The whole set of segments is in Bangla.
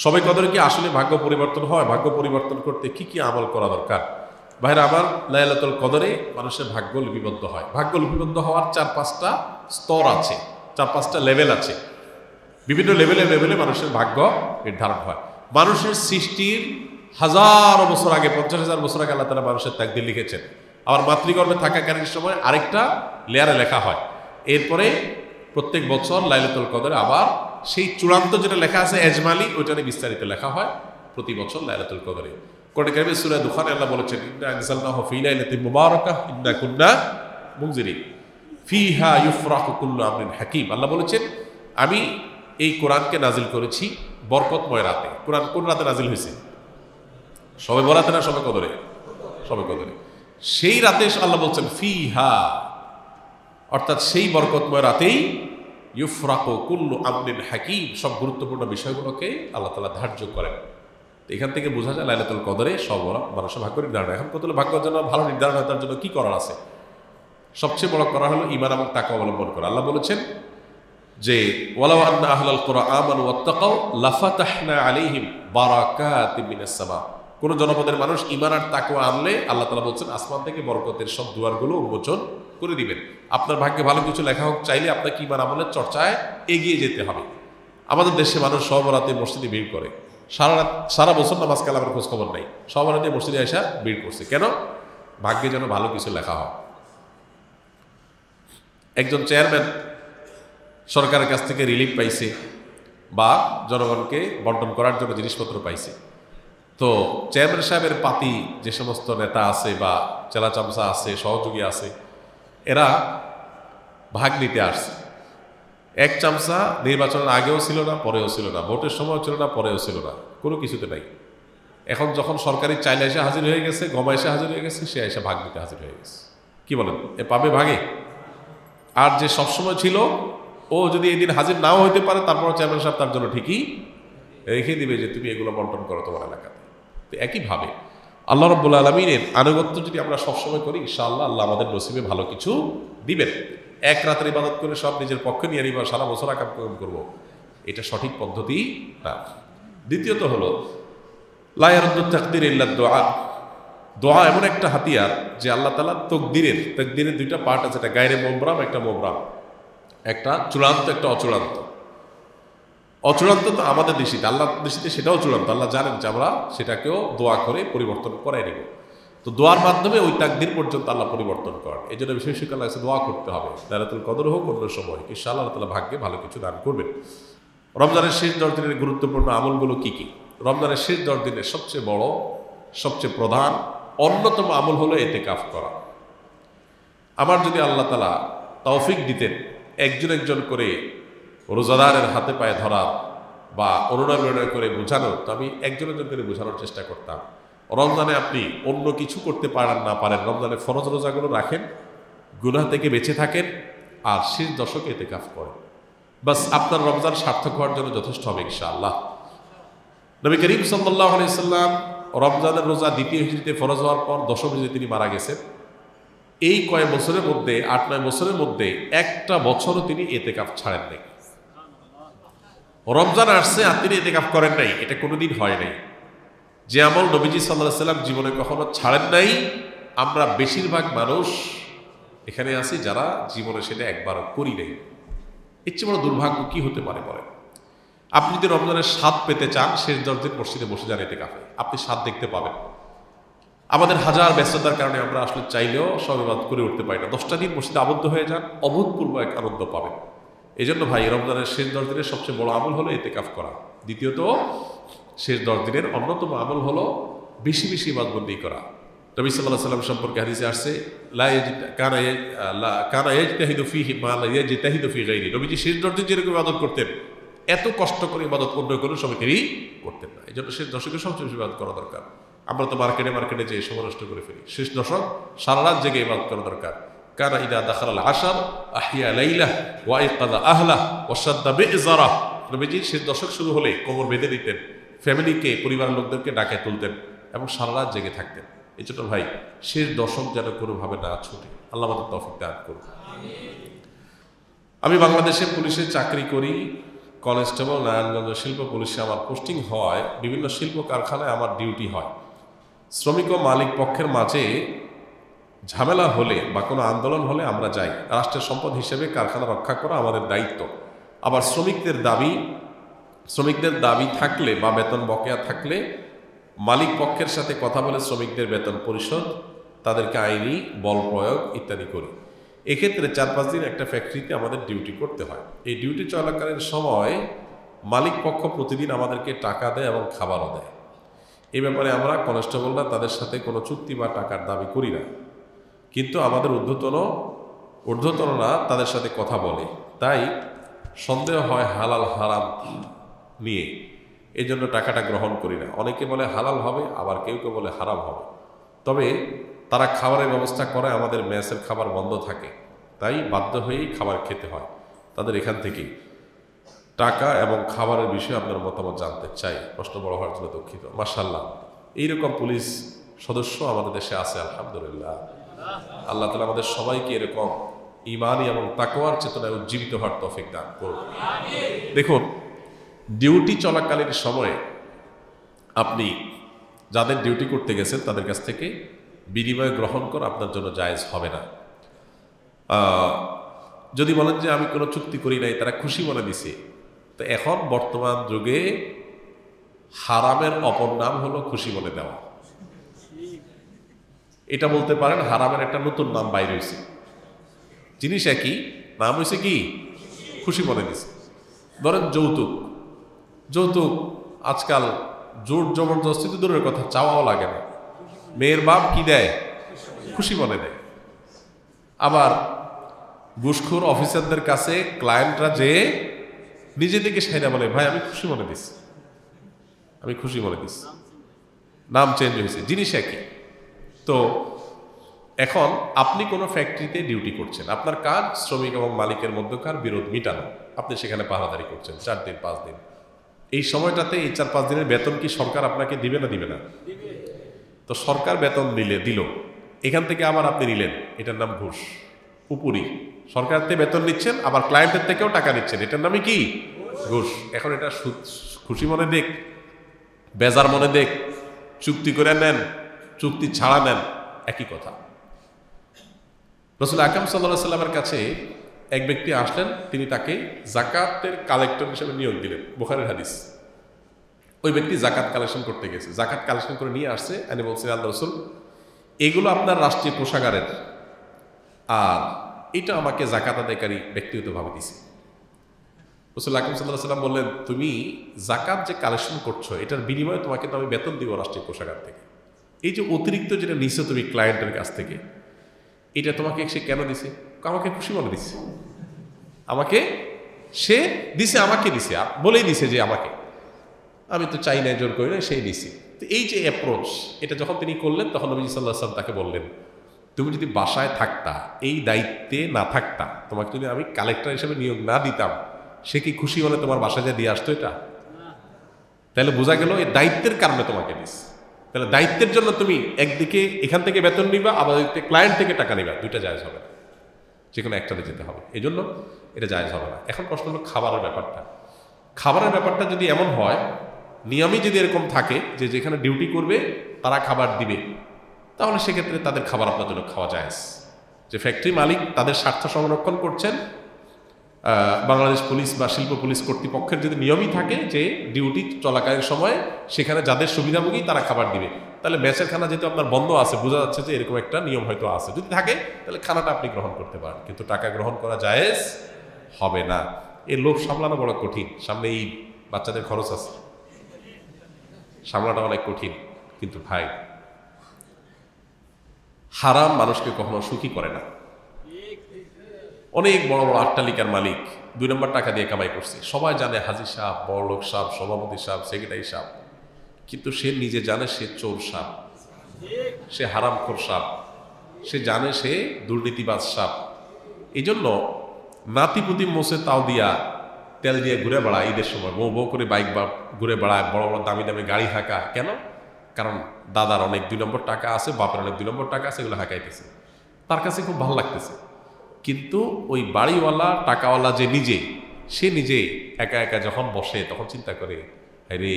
শবে কদরে কি আসলে ভাগ্য পরিবর্তন হয়? ভাগ্য পরিবর্তন করতে কি কি আমল করা দরকার? ভাইরা আমার, লাইলাতুল কদরে মানুষের ভাগ্য লিপিবদ্ধ হয়। ভাগ্য লিপিবদ্ধ হওয়ার 4-5টা স্তর আছে, 4-5টা লেভেল আছে। বিভিন্ন লেভেলে লেভেলে মানুষের ভাগ্য নির্ধারণ হয়। মানুষের সৃষ্টির হাজার বছর আগে, 50,000 বছর আগে আল্লাহ তাআলা মানুষের তাকদীর লিখেছেন। আবার মাতৃগর্ভে থাকাকালীন সময় আরেকটা লেয়ারে লেখা হয়। এরপরে প্রত্যেক বছর লাইলাতুল কদরে আবার সেই চূড়ান্ত যেটা লেখা আছে এজমালি, ওইটা নিয়ে বিস্তারিত লেখা হয় প্রতি বছর লাইলাতুল কদরে। কোরআন কারীমে সূরা দুখানে আল্লাহ বলেছেন, ইন্না আনজালনাহু ফী লাইলাতিন মুবারাকাহ ইন্না কুন্না মুনজিরিন ফীহা ইউফরাকু কুল্লু আমরিন হাকীম। আল্লাহ বলেছেন, আমি এই কোরআনকে নাজিল করেছি বরকতময় রাতে। কোরআন কোন রাতে নাজিল হয়েছে? শবে বরাতে না শবে কদরে? শবে কদরে। সেই রাতে আল্লাহ বলছেন ফীহা, অর্থাৎ সেই বরকতময় রাতেই ইউফরাকু কুল্লু আমরিন হাকীম, সব গুরুত্বপূর্ণ বিষয়গুলোকে আল্লাহ তাআলা ধার্য করেন। এখান থেকে বোঝা যায় লাইলাতুল কদরে সব মানুষের ভাগ্য নির্ধারণ। এখন কত ভাগ্যের জন্য ভালো নির্ধারণ হয়, তার জন্য কি করার আছে? সবচেয়ে বড় করা হলো ঈমান এবং তাকওয়া অবলম্বন করা। আল্লাহ বলেছেন যে ওয়ালাউ আন্না আহলাল কুরআ আমানু ওয়াত্তাকাউ লাফাতাহনা আলাইহিম বারাকাতিম মিনাস সামা। কোন জনপদের মানুষ ঈমান আর তাকওয়া আনলে আল্লাহ তাআলা বলছেন আসমান থেকে বরকতের সব দুয়ারগুলো উন্মোচন করে দিবেন। আপনার ভাগ্যে ভালো কিছু লেখা হোক, চাইলে আপনাকে ঈমান আমলের চর্চায় এগিয়ে যেতে হবে। আমাদের দেশে মানুষ সব রাতে মসজিদে ভিড় করে, সারা বছর নামাজ কালামের খোঁজ খবর নাই, সব রাতে মসজিদে এসে ভিড় করছে। কেন? ভাগ্যে যেন ভালো কিছু লেখা হয়। একজন চেয়ারম্যান সরকারের কাছ থেকে রিলিফ পাইছে বা জনগণকে বন্টন করার জন্য জিনিসপত্র পাইছে। তো চেয়ারম্যান সাহেবের পাতি যে সমস্ত নেতা আছে বা চেলা চামচা আছে, সহযোগী আছে, এরা ভাগ নিতে আসছে। এক চামচা নির্বাচনের আগেও ছিল না, পরেও ছিল না, ভোটের সময়ও ছিল না, পরেও ছিল না, কোনো কিছুতে নাই। এখন যখন সরকারি চাইলে এসে হাজির হয়ে গেছে, গমা এসে হাজির হয়ে গেছে, সে এসে ভাগ নিতে হাজির হয়ে গেছে। কি বলেন, এ পাবে ভাগে? আর যে সবসময় ছিল, ও যদি এই দিন হাজির নাও হইতে পারে, তারপর চেয়ারম্যান সাহেব তার জন্য ঠিকই রেখে দিবে যে তুমি এগুলো বন্টন করো তোমার এলাকাতে। তো একইভাবে আল্লাহ রাব্বুল আলামিনের আনুগত্য যদি আমরা সবসময় করি, ইনশাআল্লাহ আল্লাহ আমাদের নসিবে ভালো কিছু দিবেন। এক রাতের ইবাদত করে সব নিজের পক্ষে নিয়ে নিবা, সারা বছর আকাম করবো, এটা সঠিক পদ্ধতি না। দ্বিতীয়ত হলো লা ইয়ারুদ্দু তাকদির ইল্লা দুআ। দোয়া এমন একটা হাতিয়ার যে আল্লাহ তাআলা তাকদিরের 2টা পার্ট আছে, একটা গায়রে মুবরাম, একটা মুবরাম, একটা চূড়ান্ত, একটা অচূড়ান্ত। অচূড়ান্ত তো আমাদের দৃষ্টিতে, আল্লাহ দৃষ্টিতে সেটাও চূড়ান্ত। আল্লাহ জানেন যে আমরা সেটাকেও দোয়া করে পরিবর্তন করাই নেব। তো দোয়ার মাধ্যমে ওই তাকদির পর্যন্ত আল্লাহ পরিবর্তন করেন। এই জন্য বিশেষ করে আল্লাহ দোয়া করতে হবে, লাইলাতুল কদর হোক অন্য সময়, ইনশাআল্লাহ আল্লাহ তাআলা ভাগ্যে ভালো কিছু দান করবেন। রমজানের শেষ 10 দিনের গুরুত্বপূর্ণ আমলগুলো কি কি? রমজানের শেষ 10 দিনের সবচেয়ে বড়, সবচেয়ে প্রধান, অন্যতম আমল হলো ইতিকাফ করা। আমার যদি আল্লাহ তাআলা তৌফিক দিতেন একজন একজন করে রোজাদারের হাতে পায়ে ধরা বা অনুনয় করে বোঝানো, তো আমি একজন একজন করে বোঝানোর চেষ্টা করতাম। রমজানে আপনি অন্য কিছু করতে পারেন না পারেন, রমজানে ফরজ রোজাগুলো রাখেন, গুনাহ থেকে বেঁচে থাকেন, আর শেষ দশকে ইতিকাফ করেন। বাস আপনার রমজান সার্থক হওয়ার জন্য যথেষ্ট হবে ইনশাআল্লাহ। নবী করিম সাল্লাল্লাহু আলাইহি সাল্লাম রমজানের রোজা দ্বিতীয় হিজরিতে ফরজ হওয়ার পর 10ম হিজরিতে তিনি মারা গেছেন। এই কয়েক বছরের মধ্যে, 8-9 বছরের মধ্যে একটা বছরও তিনি ইতিকাফ ছাড়েন নাই। রমজান আসছে আর তিনি ইতিকাফ করেন নাই, এটা কোনোদিন হয় নাই। যে আমল নবীজি সাল্লাল্লাহু আলাইহি সাল্লাম জীবনে কখনো ছাড়েন নাই, আমরা বেশিরভাগ মানুষ এখানে আছি যারা জীবনে সেটা একবারও করি নাই। এর চেয়ে বড় দুর্ভাগ্য কি হতে পারে বলেন? আপনি যদি রমজানের স্বাদ পেতে চান, শেষ 10 দিন মসজিদে বসে যান ইতিকাফে, আপনি স্বাদ দেখতে পাবেন। আমাদের হাজার ব্যস্ততার কারণে আমরা আসলে চাইলেও সব ইবাদত করে উঠতে পারি না। 10টা দিন মসজিদে আবদ্ধ হয়ে যান, অভূতপূর্ব এক আনন্দ পাবেন। এই জন্য ভাই, রমজানের শেষ 10 দিনের সবচেয়ে বড় আমল হলো ইতিকাফ করা। দ্বিতীয়ত, শেষ 10 দিনের অন্যতম আমল হলো বেশি বেশি ইবাদতবন্দি করা। নবী সাল্লাল্লাহু আলাইহি ওয়াসাল্লাম সম্পর্কে হাদিসে আসছে, কানা ইয়াজতাহিদু ফীহি মা লা ইয়াজতাহিদু ফী গায়রি। নবীজি শেষ 10 দিন যেরকম ইবাদত করতেন, এত কষ্ট করে ইবাদত অন্য কোনো সময় তিনি করতেন না। এই জন্য শেষ দশকে সবচেয়ে বেশি ইবাদত করা দরকার। আমরা তো মার্কেটে যে সময় নষ্ট করে ফেলি, শেষ দশক সারা রাত জেগে ইবাদত করা দরকার। কানা ইদা দাখালাল আশর আহিয়া লাইলাহ ওয়া আইকাযা আহলাহ ওয়া শাদ্দা বিইজারাহ। নবীজি শেষ দশক শুরু হলে কোমর বেঁধে দিতেন, ফ্যামিলিকে, পরিবারের লোকদেরকে ডাকে তুলতেন এবং সারা রাত জেগে থাকতেন। এই জন্য ভাই, শেষ দশক যেন কোনোভাবে না ছুটে, আল্লাহ আমাদের তৌফিক দান করুন। আমি বাংলাদেশে পুলিশে চাকরি করি, কনস্টেবল নারায়ণগঞ্জ শিল্প পুলিশে আমার পোস্টিং হওয়ায় বিভিন্ন শিল্প কারখানায় আমার ডিউটি হয়। শ্রমিক ও মালিক পক্ষের মাঝে ঝামেলা হলে বা কোনো আন্দোলন হলে আমরা যাই। রাষ্ট্রের সম্পদ হিসেবে কারখানা রক্ষা করা আমাদের দায়িত্ব। আবার শ্রমিকদের দাবি থাকলে বা বেতন বকেয়া থাকলে মালিক পক্ষের সাথে কথা বলে শ্রমিকদের বেতন পরিশোধ, তাদেরকে আইনি বল প্রয়োগ ইত্যাদি করি। এক্ষেত্রে 4-5 দিন একটা ফ্যাক্টরিতে আমাদের ডিউটি করতে হয়। এই ডিউটি চলাকালীন সময় মালিক পক্ষ প্রতিদিন আমাদেরকে টাকা দেয় এবং খাবারও দেয়। এই ব্যাপারে আমরা কনস্টেবলরা তাদের সাথে কোনো চুক্তি বা টাকার দাবি করি না, কিন্তু আমাদের ঊর্ধ্বতনরা তাদের সাথে কথা বলে, তাই সন্দেহ হয় হালাল হারাম নিয়ে, এই জন্য টাকাটা গ্রহণ করি না। অনেকে বলে হালাল হবে, আবার কেউ কেউ বলে হারাম হবে। তবে তারা খাবারের ব্যবস্থা করে, আমাদের মেসের খাবার বন্ধ থাকে, তাই বাধ্য হয়েই খাবার খেতে হয় তাদের এখান থেকেই। টাকা এবং খাবারের বিষয়ে আপনার মতামত জানতে চাই। প্রশ্ন বড় হওয়ার জন্য দুঃখিত। মাশাআল্লাহ, এইরকম পুলিশ সদস্য আমাদের দেশে আছে, আলহামদুলিল্লাহ। আল্লাহ তাআলা আমাদের সবাইকে এরকম ঈমানি এবং তাকওয়ার চেতনায় উজ্জীবিত হওয়ার তৌফিক দান করুন। দেখুন, ডিউটি চলাকালীন সময়ে আপনি যাদের ডিউটি করতে গেছেন তাদের কাছ থেকে বিনিময় গ্রহণ করা আপনার জন্য জায়েজ হবে না। যদি বলেন যে আমি কোনো চুক্তি করি নাই, তারা খুশি মনে দিছে, তো এখন বর্তমান যুগে হারামের অপর নাম হলো খুশি মনে দেওয়া। এটা বলতে পারেন হারামের একটা নতুন নাম বাইরে হয়েছে, জিনিস একই, নাম হয়েছে কি? খুশি মনে দিছে। ধরেন যৌতুক আজকাল জোর জবরদস্তি তো দূরের কথা, চাওয়াও লাগে না। মেয়ের বাপ কি দেয়? খুশি মনে দেয়। আবার ঘুষখোর অফিসারদের কাছে ক্লায়েন্টরা যে নিজে থেকে সাইরা বলে, ভাই আমি খুশি মনে দিচ্ছি, নাম চেঞ্জ হয়েছে, জিনিস একই। তো এখন আপনি কোনো ফ্যাক্টরিতে ডিউটি করছেন, আপনার কাজ শ্রমিক এবং মালিকের মধ্যকার বিরোধ মিটানো। আপনি সেখানে পাহারাদারি করছেন 4 দিন 5 দিন। এই সময়টাতে এই 4-5 দিনের বেতন কি সরকার আপনাকে দিবে না দিবে না? তো সরকার বেতন দিল, এখান থেকে আবার আপনি নিলেন, এটার নাম ঘুষ। উপরি সরকার থেকে বেতন নিচ্ছেন, আবার ক্লায়েন্টের থেকেও টাকা নিচ্ছেন, এটার নামই কি? ঘুষ। এখন এটা খুশি মনে দেখ, বেজার মনে দেখ, চুক্তি করে নেন, চুক্তি ছাড়া নেন, একই কথা। রাসূল আকরাম সাল্লাল্লাহু আলাইহি ওয়াসাল্লামের কাছে এক ব্যক্তি আসলেন, তিনি তাকে যাকাতের কালেক্টর হিসেবে নিয়োগ দিলেন, বুখারীর হাদিস। ওই ব্যক্তি যাকাত কালেকশন করতে গেছে, যাকাত কালেকশন করে নিয়ে আসছে, আমি বলছি আল্লাহ রাসূল, এগুলো আপনার রাষ্ট্রীয় কোষাগারের, আর এটা আমাকে যাকাত আদায়কারী ব্যক্তিগতভাবে দিছে। রাসূল আকরাম সাল্লাল্লাহু আলাইহি ওয়াসাল্লাম বললেন, তুমি যাকাত যে কালেকশন করছো, এটার বিনিময়ে তোমাকে তো আমি বেতন দিব রাষ্ট্রীয় কোষাগার থেকে। এই যে অতিরিক্ত যেটা নিছো তুমি ক্লায়েন্টের কাছ থেকে, এটা তোমাকে সে কেন দিছে? আমাকে খুশি মনে দিচ্ছে, আমাকে সে দিছে, আমাকে দিছে, বলেই দিছে যে আমাকে, আমি তো চাই না, জোর করি না, সেই দিছে। তো এই যে অ্যাপ্রোচ, এটা যখন তিনি করলেন, তখন নবী সাল্লাল্লাহু আলাইহি ওয়াসাল্লাম তাকে বললেন, তুমি যদি বাসায় থাকতা, এই দায়িত্বে না থাকতা, তোমাকে যদি আমি কালেক্টর হিসেবে নিয়োগ না দিতাম, সে কি খুশি হলে তোমার বাসায় যা দিয়ে আসতো? এটা তাহলে বোঝা গেল এই দায়িত্বের কারণে তোমাকে দিস। তাহলে দায়িত্বের জন্য তুমি একদিকে এখান থেকে বেতন নিবা, আবার ক্লায়েন্ট থেকে টাকা নিবা, দুইটা জায়েজ হবে না, যে কোনো একটাতে যেতে হবে। এই জন্য এটা জায়েজ হবে না। এখন প্রশ্ন হলো খাবারের ব্যাপারটা যদি এমন হয়, নিয়মই যদি এরকম থাকে যে যেখানে ডিউটি করবে তারা খাবার দিবে, তাহলে সেক্ষেত্রে তাদের খাবার আপনার জন্য খাওয়া জায়েজ। যে ফ্যাক্টরি মালিক তাদের স্বার্থ সংরক্ষণ করছেন, বাংলাদেশ পুলিশ বা শিল্প পুলিশ কর্তৃপক্ষের যদি নিয়মই থাকে যে ডিউটি চলাকালীন সময় সেখানে যাদের সুবিধাভোগী তারা খাবার দিবে, তাহলে মেসের খানা যেহেতু আপনার বন্ধ আছে, বোঝা যাচ্ছে যে এরকম একটা নিয়ম হয়তো আছে। যদি থাকে তাহলে খানাটা আপনি গ্রহণ করতে পারেন, কিন্তু টাকা গ্রহণ করা জায়েজ হবে না। এই লোভ সামলানো বড় কঠিন, সামনে এই বাচ্চাদের খরচ আছে, সামলাটা অনেক কঠিন। কিন্তু ভাই, হারাম মানুষকে কখনো সুখী করে না। অনেক বড় বড় অট্টালিকার মালিক 2 নম্বর টাকা দিয়ে কামাই করছে, সবাই জানে হাজি সাহেব, বড়লোক সাহেব, সভাপতি সাহেব, সেক্রেটারি সাহেব, কিন্তু সে নিজে জানে সে চোর সাহেব, সে হারামখোর সাহেব, সে জানে সে দুর্নীতিবাজ সাহেব। এই জন্য নাতিপুতি মোছে তাও দিয়া তেল দিয়ে ঘুরে বেড়ায়, ঈদের সময় বউ করে বাইক বা ঘুরে বেড়ায়, বড় বড় দামি দামি গাড়ি হাঁকা। কেন? কারণ দাদার অনেক 2 নম্বর টাকা আছে, বাপের অনেক 2 নম্বর টাকা আছে, এগুলো হাঁকাইতেছে, তার কাছে খুব ভালো লাগতেছে। কিন্তু ওই বাড়িওয়ালা টাকাওয়ালা যে নিজে, সে নিজে একা একা যখন বসে তখন চিন্তা করে, রে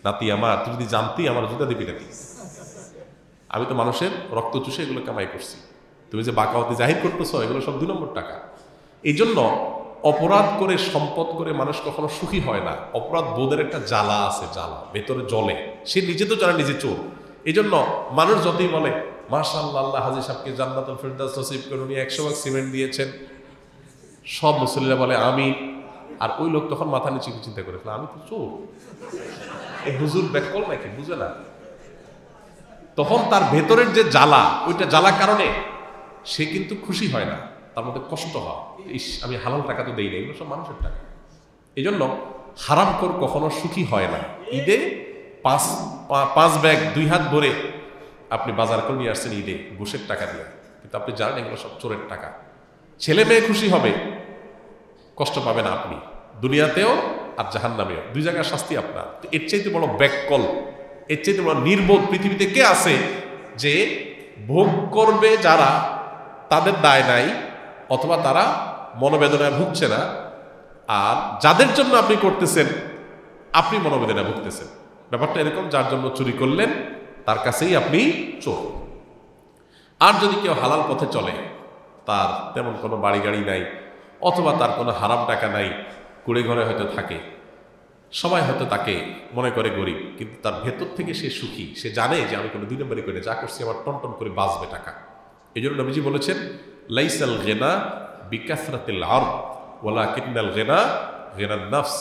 নাতি আমার, তুই যদি জানতি আমার জুতা দিবি নাকি? আমি তো মানুষের রক্ত চুষে এগুলো কামাই করছি, তুমি যে বাকাওয়াতে জাহির করতেছো এগুলো সব 2 নম্বর টাকা। এই জন্য অপরাধ করে সম্পদ করে মানুষ কখনো সুখী হয় না। অপরাধ বোধের একটা জ্বালা আছে, জ্বালা ভেতরে জ্বলে, সে নিজে তো জানে নিজে চোর। এই জন্য মানুষ যতই বলে মাশাআল্লাহ আল্লাহ হাজী সাহেবকে জান্নাতুল ফেরদাউস নসিব করুন, উনি 100 ভাগ সিমেন্ট দিয়েছেন, সব মুসল্লিরা বলে আমি, আর ওই লোক তখন মাথা নিচে চিন্তা করে ফেলে আমি তো চোর, এই হুজুর ব্যাককল নাকি, বুঝে না। তখন তার ভেতরের যে জ্বালা, ওইটা জ্বালার কারণে সে কিন্তু খুশি হয় না, তার মধ্যে কষ্ট হয়, ইস আমি হালাল টাকা তো দেই না, এগুলো সব মানুষের টাকা। এই জন্য হারামখোর কখনো সুখী হয় না। ঈদে 5 ব্যাগ 2 হাত ভরে আপনি বাজার করে নিয়ে আসছেন ঈদে ঘুষের টাকা দিয়ে, কিন্তু আপনি জানেন এগুলো সব চোরের টাকা। ছেলে মেয়ে খুশি হবে, কষ্ট পাবেন আপনি দুনিয়াতেও আর জাহান্নামেও, 2 জায়গায় শাস্তি আপনার। তো এর চাইতে বড় ব্যাককল, এর চাইতে বড় নির্বোধ পৃথিবীতে কে আছে যে ভোগ করবে যারা তাদের দায় নাই, অথবা তারা মনোবেদনায় ভুগছে না, আর যাদের জন্য আপনি করতেছেন আপনি মনোবেদনায় ভুগতেছেন। ব্যাপারটা এরকম, যার জন্য চুরি করলেন তার কাছেই আপনি চোর। আর যদি কেউ হালাল পথে চলে, তার তেমন কোনো বাড়ি গাড়ি নাই, অথবা তার কোনো হারাম টাকা নাই, কুড়ে ঘরে হয়তো থাকে, সবাই হয়তো তাকে মনে করে গরিব, কিন্তু তার ভেতর থেকে সে সুখী, সে জানে যে আমি কোনো 2 নম্বরই করে যা করছি আমার টনটন করে বাঁচবে টাকা। এই জন্য নবীজি বলেছেন লাইসাল গিনা বিকাসরাতিল আরদ ওয়ালাকিন্নাল গিনা গিনান নাফস।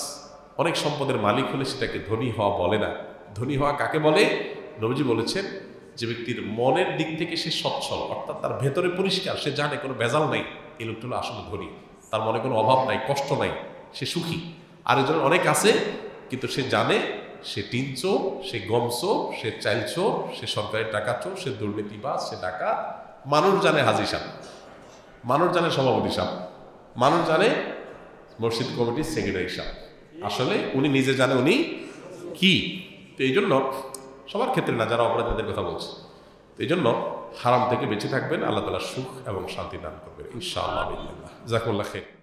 অনেক সম্পদের মালিক হলে সেটাকে ধনী হওয়া বলে না। ধনী হওয়া কাকে বলে? নবীজি বলেছেন যে ব্যক্তির মনের দিক থেকে সে সচ্ছল, অর্থাৎ তার ভেতরে পরিষ্কার, সে জানে কোনো ভেজাল নাই, এই লোকটা হলো আসলে ধনী, তার মনে কোনো অভাব নাই, কষ্ট নাই, সে সুখী। আর একজন অনেক আছে কিন্তু সে জানে সে টিন চোর, সে গম চোর, সে চাইল চোর, সে সরকারি টাকা চোর, সে দুর্নীতিবাজ, সে ডাকাত। মানুষ জানে হাজী সাহেব, মানুষ জানে সভাপতি সাহেব, মানুষ জানে মসজিদ কমিটির সেক্রেটারি সাহেব, আসলে উনি নিজে জানে উনি কি। তো এই জন্য সবার ক্ষেত্রে না, যারা অপরাধীদের কথা বলছে, তো এই জন্য হারাম থেকে বেঁচে থাকবেন, আল্লাহ তাআলা সুখ এবং শান্তি দান করবেন ইনশাআল্লাহ। জাযাকুমুল্লাহ খাইর।